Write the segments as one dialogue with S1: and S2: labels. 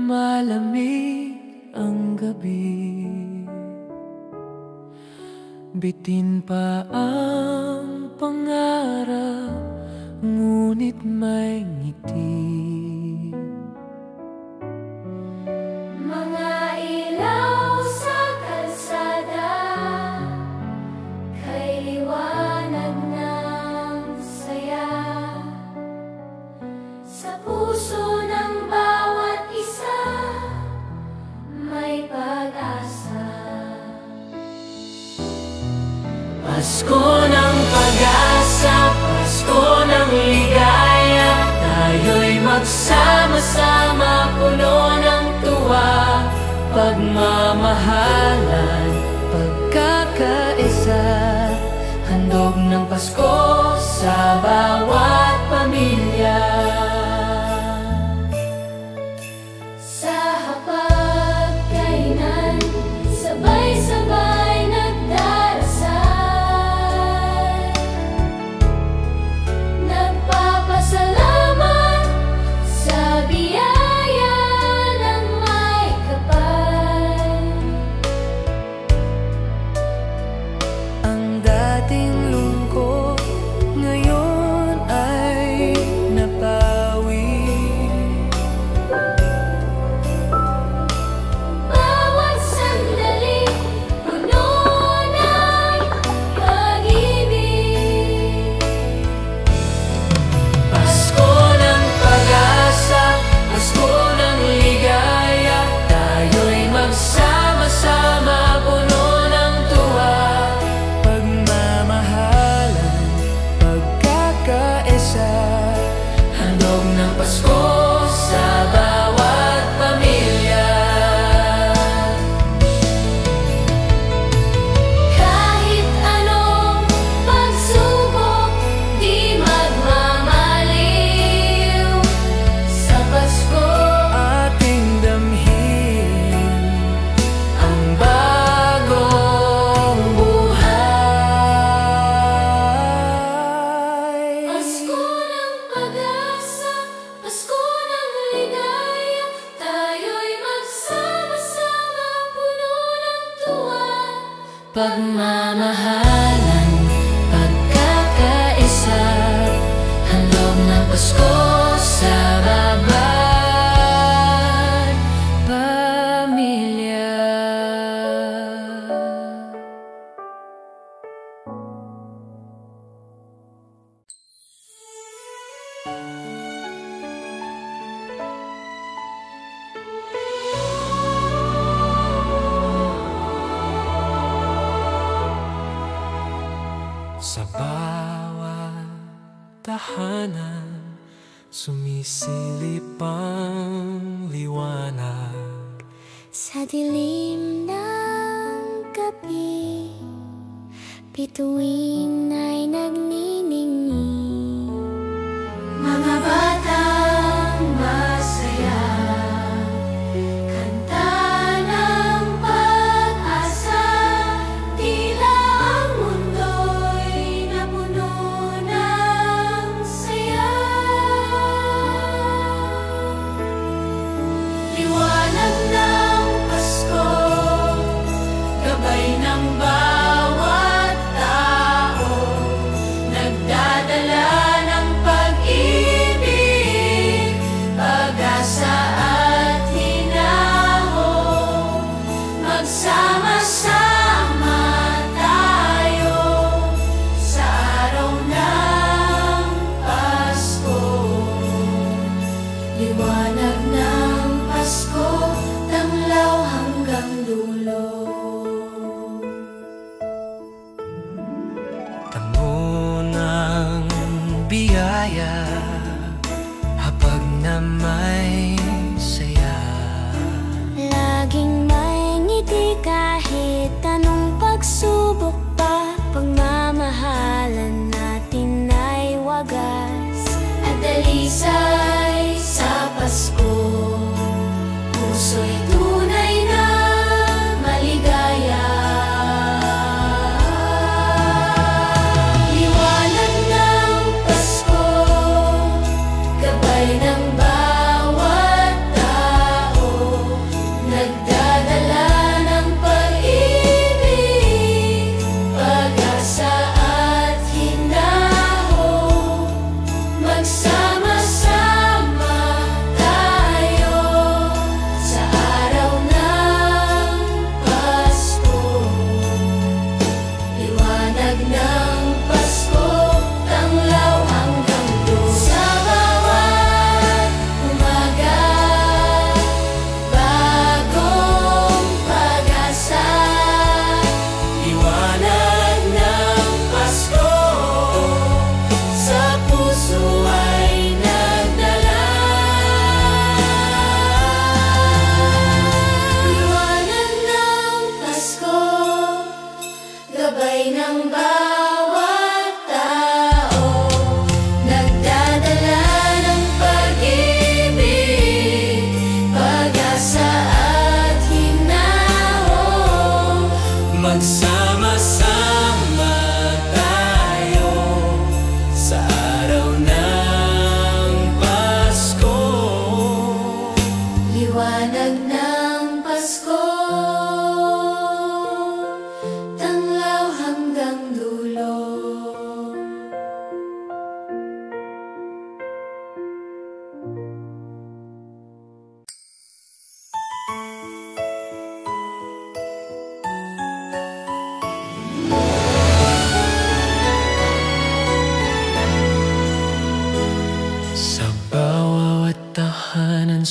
S1: malamig ang gabi, bitin pa ang pangarap, ngunit may ngiti.
S2: Mga ilaw sa kalsada, kay liwanag ng saya, sa puso ng bawat isa may pag-asa.
S1: Pasko ng pag-asa, Pasko ng ligaya, tayo'y magsama-sama, puno ng tuwa, pagmamahalan, pagkakaisa, handog ng Pasko sa bawat pamilya.
S2: Sa hapagkainan, sabay-sabay nagdarasal, nagpapasalamat sa biyaya ng may kapal.
S1: Ang dating lungkot ngayon ay napawi,
S2: Bawat sandali puno ng pag-ibig.
S1: Pasko ng pag-asa, Pasko ng ligaya, tayo'y magsama-sama, puno ng tuwa, pagmamahalan, pagkakaisa, handog ng Pasko sa bawat pamilya.
S2: Kahit anong pagsubok, di magmamaliw. Sa Pasko,
S1: Ating damhin ang bagong buhay.
S2: Pasko ng pag-asa, Pasko ng ligaya, tayo'y magsama-sama, puno ng tuwa,
S1: Pagmamahalan, pagkakaisa, handog ng Pasko sa bawat pamilya. Sa bawat tahanan, sumisilip ang liwanag.
S2: sa dilim ng gabi, bituin ay nagniningning. Mga batang masaya, kanta ng pag-asa, tila ang mundo'y napuno ng saya. Liwanag ng Pasko, gabay ng bawat tao, nagdadala ng pag-ibig, pag-asa at hinahon. Magsama-sama tayo sa araw ng Pasko. Liwanag ng Pasko, tanglaw hanggang dulo.
S1: Tamo ng biyaya, hapag na may saya.
S2: Laging may ngiti kahit anong pagsubok pa, pagmamahalan natin ay wagas. At dalisay sa Pasko, puso'y tunay na maligaya. Liwanag ng Pasko, gabay ng bawat tao,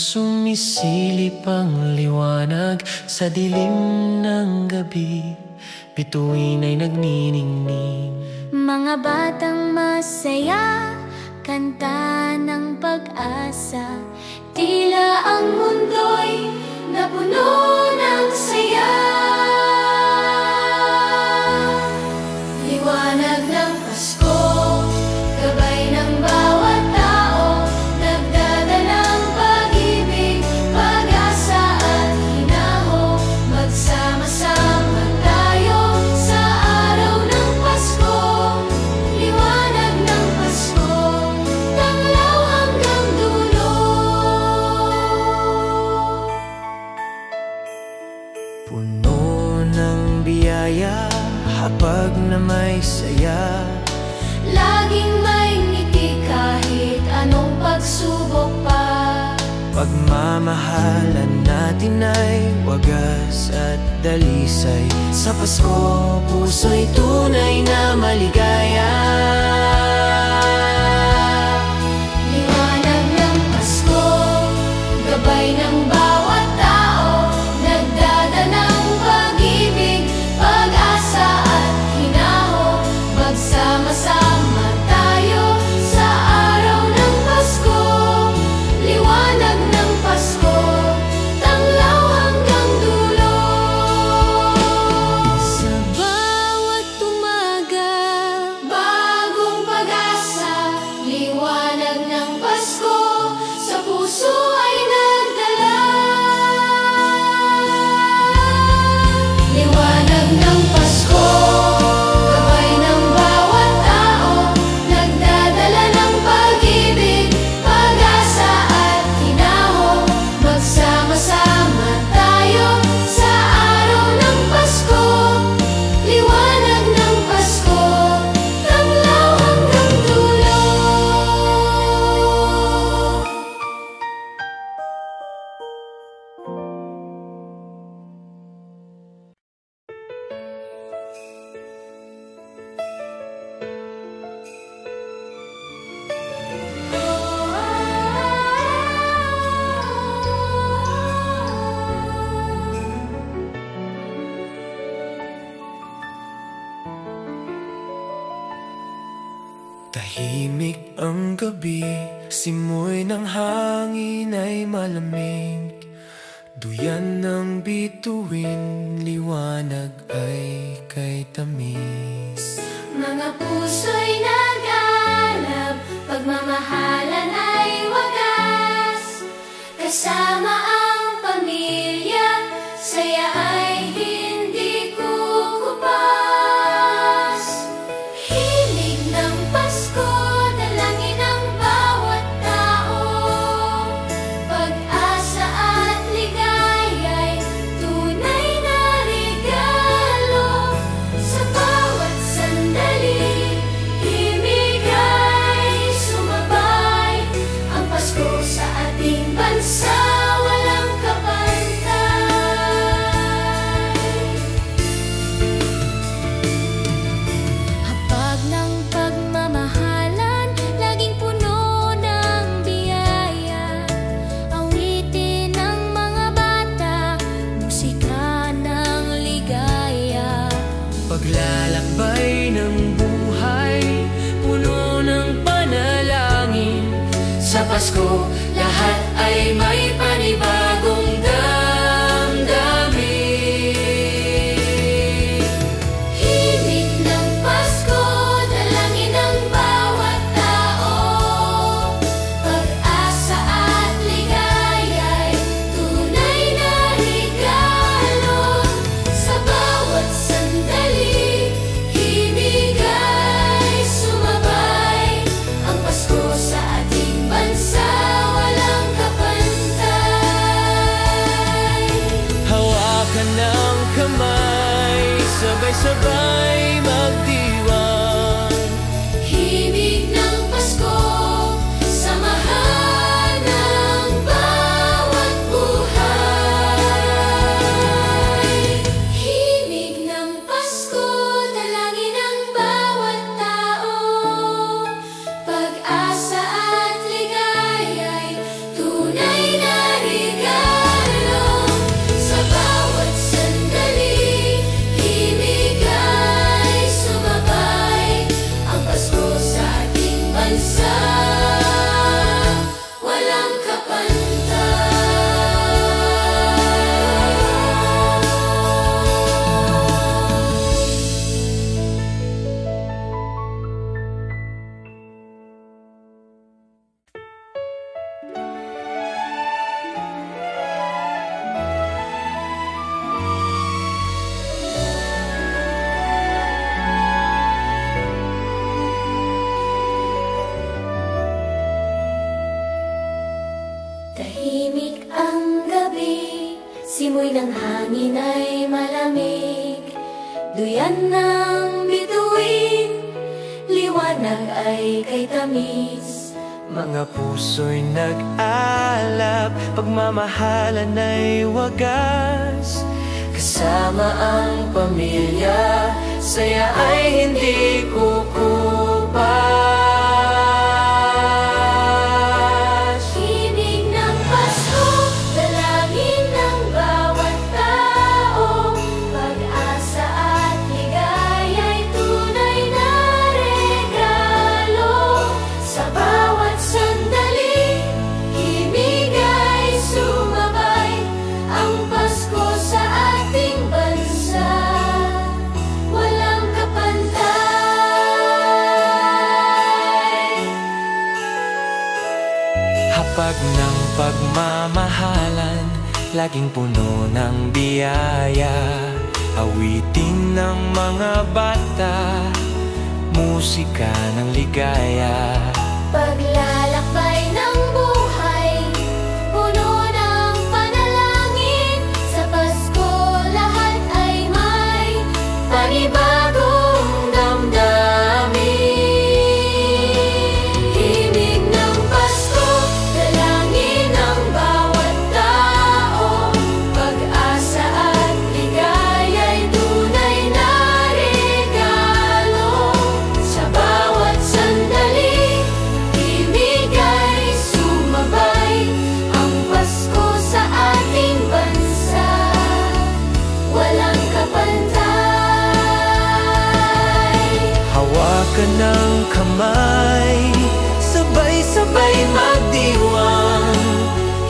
S1: sumisilip ang liwanag sa dilim ng gabi, bituin ay nagniningning.
S2: Mga batang masaya, kanta ng pag-asa, tila ang mundo'y napuno ng saya. Liwanag ng Pasko, gabay ng bawat tao, nagdadalang pag-ibig, pag-asa at hinahon. Magsama-sama tayo sa araw ng Pasko. Liwanag ng Pasko, tanglaw hanggang dulo.
S1: Puno ng biyaya, hapag na may saya,
S2: Laging may ngiti kahit anong pagsubok pa.
S1: pagmamahalan natin ay wagas at dalisay. Sa Pasko, puso'y tunay na maligaya.
S2: Liwanag ng Pasko, gabay ng bawat tao, nagdadanang pag-ibig, pag-asa at hinahon. Magsama-sama tayo sa araw ng Pasko. Liwanag ng Pasko, tanglaw hanggang dulo. Sa bawat umaga, bagong pag-asa, liwanag ng Pasko, sa puso ay nagdala. Liwanag ng Pasko, gabay ng bawat tao, nagdadala ng pag-ibig, pag-asa at hinahon. Magsama-sama tayo sa araw ng Pasko. Liwanag ng Pasko, tanglaw hanggang dulo.
S1: Tahimik ang gabi, simoy ng hangin ay malamig. Duyan ng bituin, liwanag ay kay tamis.
S2: Mga puso'y nag-alab, pagmamahalan ay wagas. Kasama ang pamilya, saya ay hindi kukupas. Himig ng Pasko, dalangin ng bawat tao, pag-asa at ligaya'y tunay na regalo. Sa bawat sandali, himig ay sumabay. Ang Pasko sa ating bansa, walang kapantay. Hapag ng pagmamahalan, laging puno ng biyaya. Awitin ng mga bata, musika ng ligaya.
S1: Paglalakbay ng buhay, puno ng panalangin. Sa Pasko, lahat ay may panibagong damdamin.
S2: Himig ng Pasko, dalangin ng bawat tao, pag-asa at ligaya'y tunay na regalo. Sa bawat sandali, himig ay sumabay. Ang Pasko sa ating bansa, walang kapantay.
S1: Hawakan ng kamay, sabay-sabay magdiwang.
S2: Himig ng Pasko, samahan ng bawat buhay. Himig ng Pasko, dalangin ng bawat tao, pag-asa at ligaya'y tunay na simoy ng hangin ay malamig. Duyan ng bituin, liwanag ay kay tamis.
S1: Mga puso'y nag-alap, pagmamahalan ay wagas. Kasama ang pamilya, saya ay hindi kukupas.
S2: Himig ng Pasko, dalangin ng bawat tao. Pag-asa at ligaya'y tunay na regalo. Sa bawat sandali, himig ay sumabay. Ang Pasko sa ating bansa, walang kapantay.
S1: Hapag ng pagmamahalan, laging puno ng biyaya. Awitin ng mga bata, musika ng ligaya.
S2: Paglalakbay ng buhay, puno ng panalangin. Sa Pasko lahat ay may panibagong damdamin. Himig ng Pasko, dalangin ng bawat tao. Pag-asa at ligaya'y tunay na regalo. Sa bawat sandali, himig ay sumabay. Ang Pasko sa ating bansa, walang kapantay.
S1: Hawakan ng kamay, sabay-sabay magdiwang.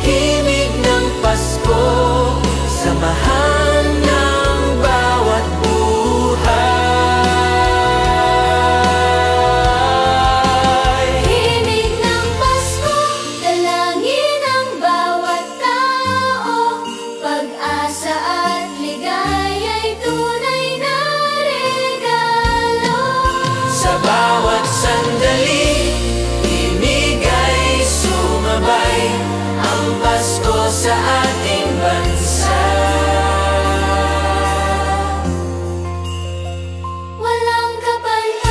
S1: Himig ng Pasko, samahan ng bawat buhay.
S2: Himig ng Pasko, dalangin ng bawat tao. Pag-asa at ligaya'y tunay na regalo.
S1: Sa bawat sandali, himig ay sumabay. Ang Pasko sa ating bansa,
S2: Walang kapantay.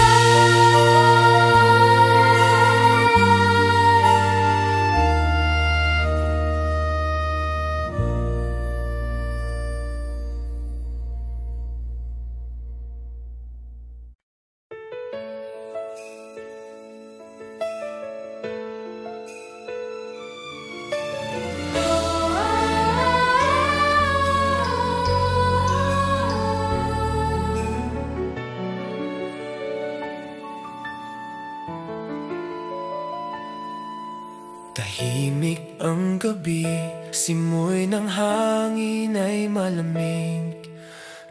S1: tahimik ang gabi, simoy ng hangin ay malamig.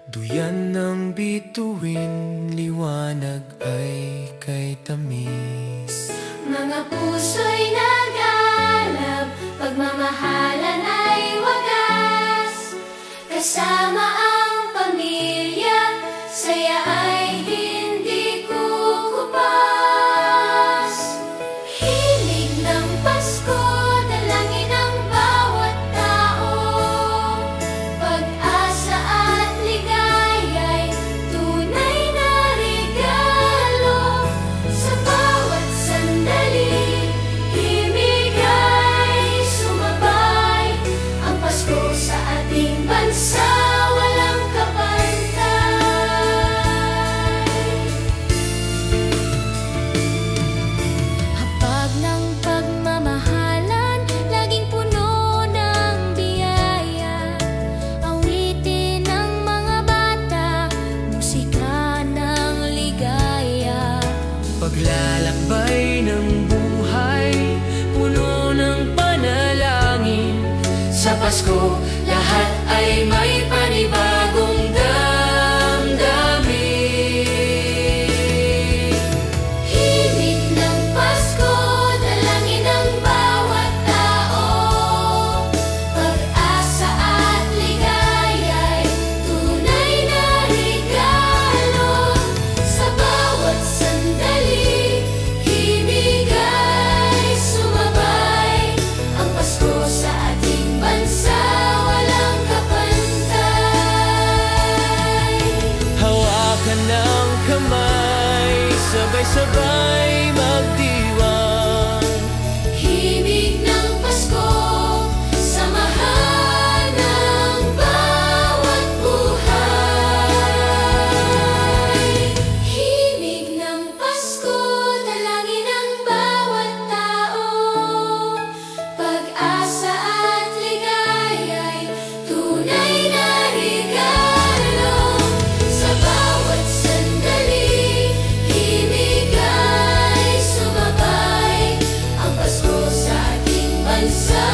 S1: Duyan ng bituin, liwanag ay kay tamis.
S2: Mga puso'y nag-alab, pagmamahalan ay wagas. Kasama ang pamilya, saya ay hindi kukupas. Himig ng Pasko, dalangin ng bawat tao. Pag-asa at ligaya'y tunay na regalo. Sa bawat sandali, himig ay sumabay. Ang Pasko sa ating bansa, walang kapantay. Hapag ng pagmamahalan, laging puno ng biyaya. Awitin ng mga bata, musika ng ligaya.
S1: Paglalakbay ng buhay, puno ng panalangin. Sa Pasko, lahat ay may panibagong damdamin.
S2: Himig ng Pasko, dalangin ng bawat tao. Pag-asa at ligaya'y tunay na regalo. Sa bawat sandali, himig ay sumabay. Ang Pasko sa ating bansa, walang kapantay.
S1: sabay-sabay magdiwang.
S2: Himig ng Pasko, samahan ng bawat buhay. Himig ng Pasko, dalangin ng bawat tao. Pag-asa at ligaya'y tunay na regalo. Sa bawat sandali, himig ay sumabay. Ang Pasko sa ating bansa,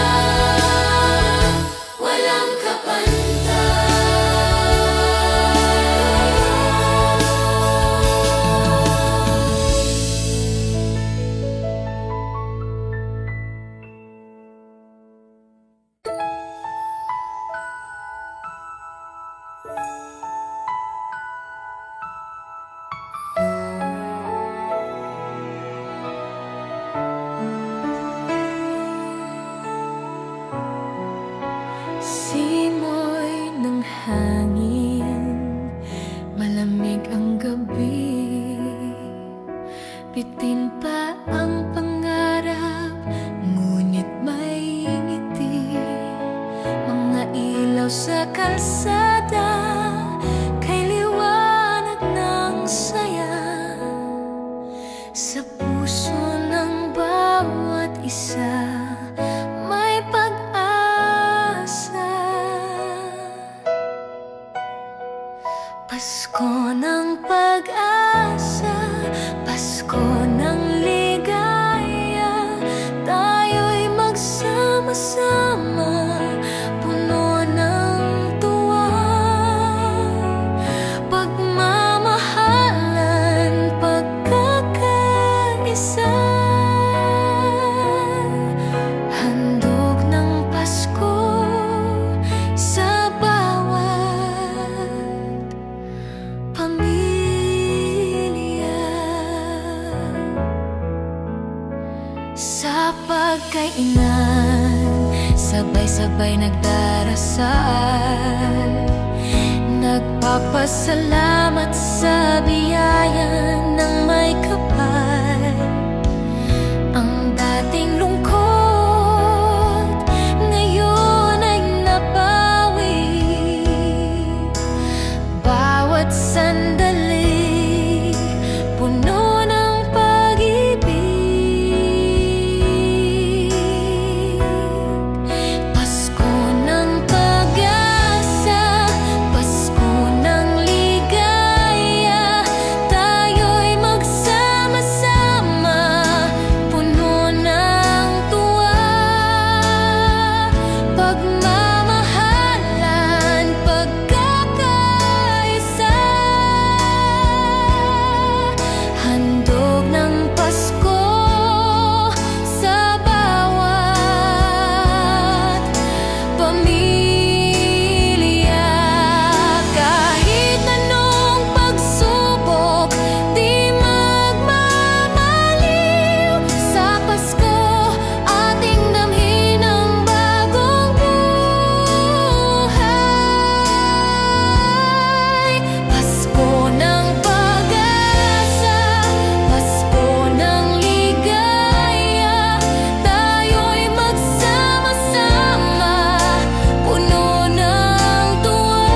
S2: walang kapantay. Simoy ng hangin, malamig ang gabi. Bitin pa ang pangarap, ngunit may ngiti. Mga ilaw sa kalsada, kay liwanag ng saya. Sa puso ng bawat isa, may pag-asa. Pasko ng pag-asa, Pasko ng ligaya. Tayo'y magsama-sama, puno ng tuwa. Pagmamahalan, pagkakaisa. Handog ng Pasko sa bawat pamilya. Sa pagkainan, sabay-sabay nagdarasal. Nagpapasalamat sa biyaya ng may kapal. Ang dating lungkot, ngayon ay nabawi. Bawat sandali, puno ng pag-ibig. Pasko ng pag-asa, Pasko ng ligaya. Tayo'y magsama-sama, puno ng tuwa. Pagmamahalan, pagkakaisa. Handog ng Pasko sa bawat pamilya. Kahit anong pagsubok, di magmamaliw. Sa Pasko, ating damhin ang bagong buhay. Pasko ng pag-asa, Pasko ng ligaya. Tayo'y magsama-sama, puno ng tuwa.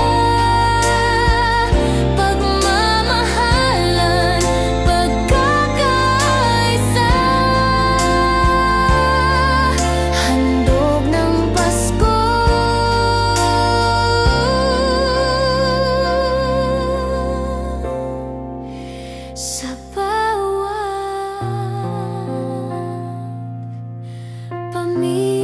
S2: Pagmamahalan, pagkakaisa. Handog ng Pasko sa bawat pamilya.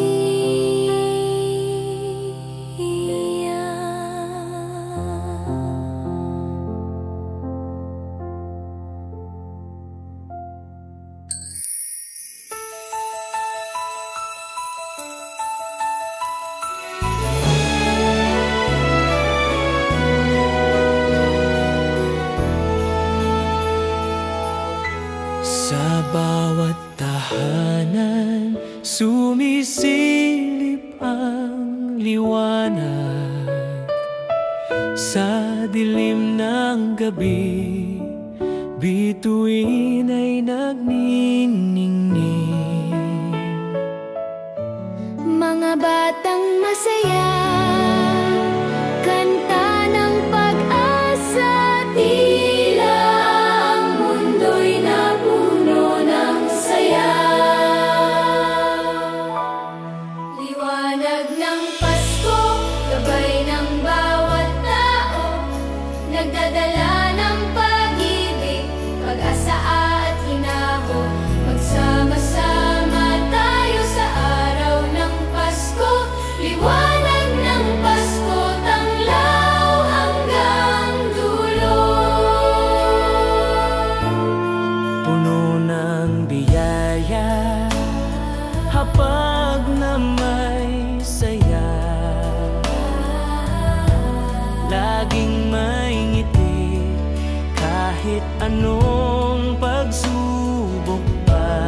S1: Sa bawat tahanan, sumisilip ang liwanag. Sa dilim ng gabi, bituin ay nagniningning.
S2: Mga batang masaya, kanta ng pag-asa, tila ang mundo'y napuno ng saya. Liwanag ng Pasko, gabay ng bawat tao, nagdadala ng pag-ibig, pag-asa at hinabo. Magsama-sama tayo sa araw ng Pasko, liwanag ng Pasko, tanglaw hanggang dulo.
S1: Puno ng biyaya, hapag na may saya, laging may ngiti kahit anong pagsubok pa.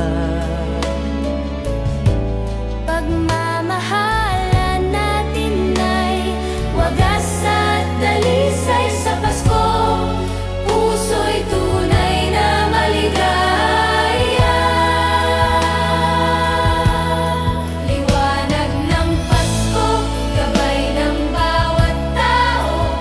S2: Pagmamahalan natin ay wagas at dalisay sa Pasko, puso'y tunay na maligaya. Liwanag ng Pasko, gabay ng bawat tao,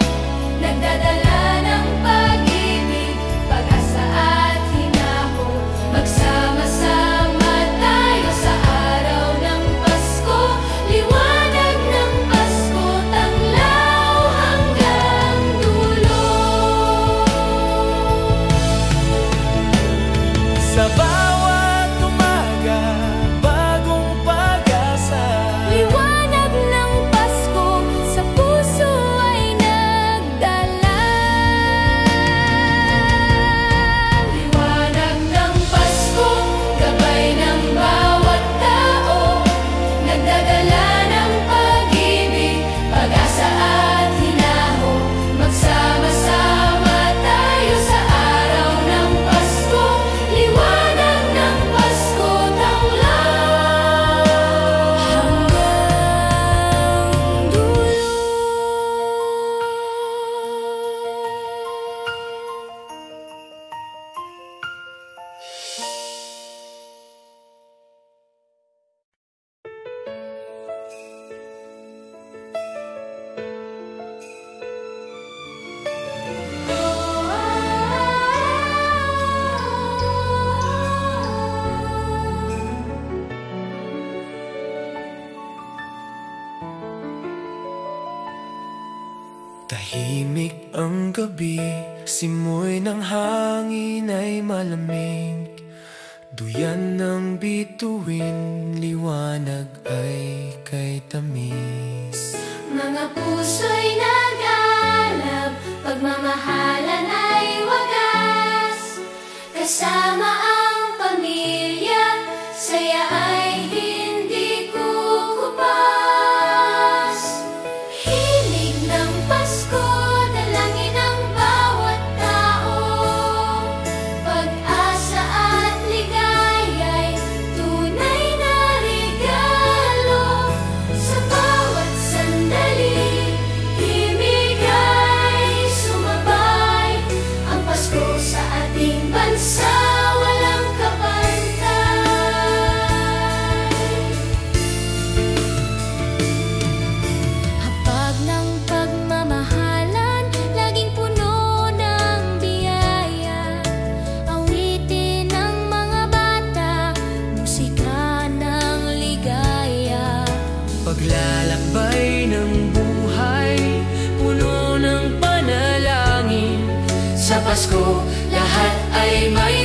S2: nagdadala ng pag-ibig, pag-asa at hinahon. Magsama-sama tayo sa araw ng Pasko, liwanag ng Pasko, tanglaw hanggang dulo.
S1: Sa bawat umaga, bagong pag-asa.
S2: Liwanag ng Pasko, sa puso ay nagdala. Liwanag ng Pasko, gabay ng bawat tao, nagdadala ng pag-ibig, pag-asa at hinahon. Magsama-sama tayo sa araw ng Pasko, liwanag ng Pasko, tanglaw hanggang dulo.
S1: Tahimik ang gabi, simoy ng hangin ay malamig. Duyan ng bituin, liwanag ay kay tamis.
S2: Mga puso'y nag-alab, pagmamahalan ay wagas. Kasama ang pamilya, saya ay hindi kukupas. Himig ng Pasko, dalangin ng bawat tao, pag-asa at ligaya'y tunay na regalo. Sa bawat sandali, himig ay sumabay. Ang Pasko sa ating bansa, walang kapantay. Hapag ng pagmamahalan, laging puno ng biyaya. Awitin ng mga bata, musika ng ligaya.
S1: Paglalakbay ng buhay, puno ng panalangin. Sa Pasko, lahat ay may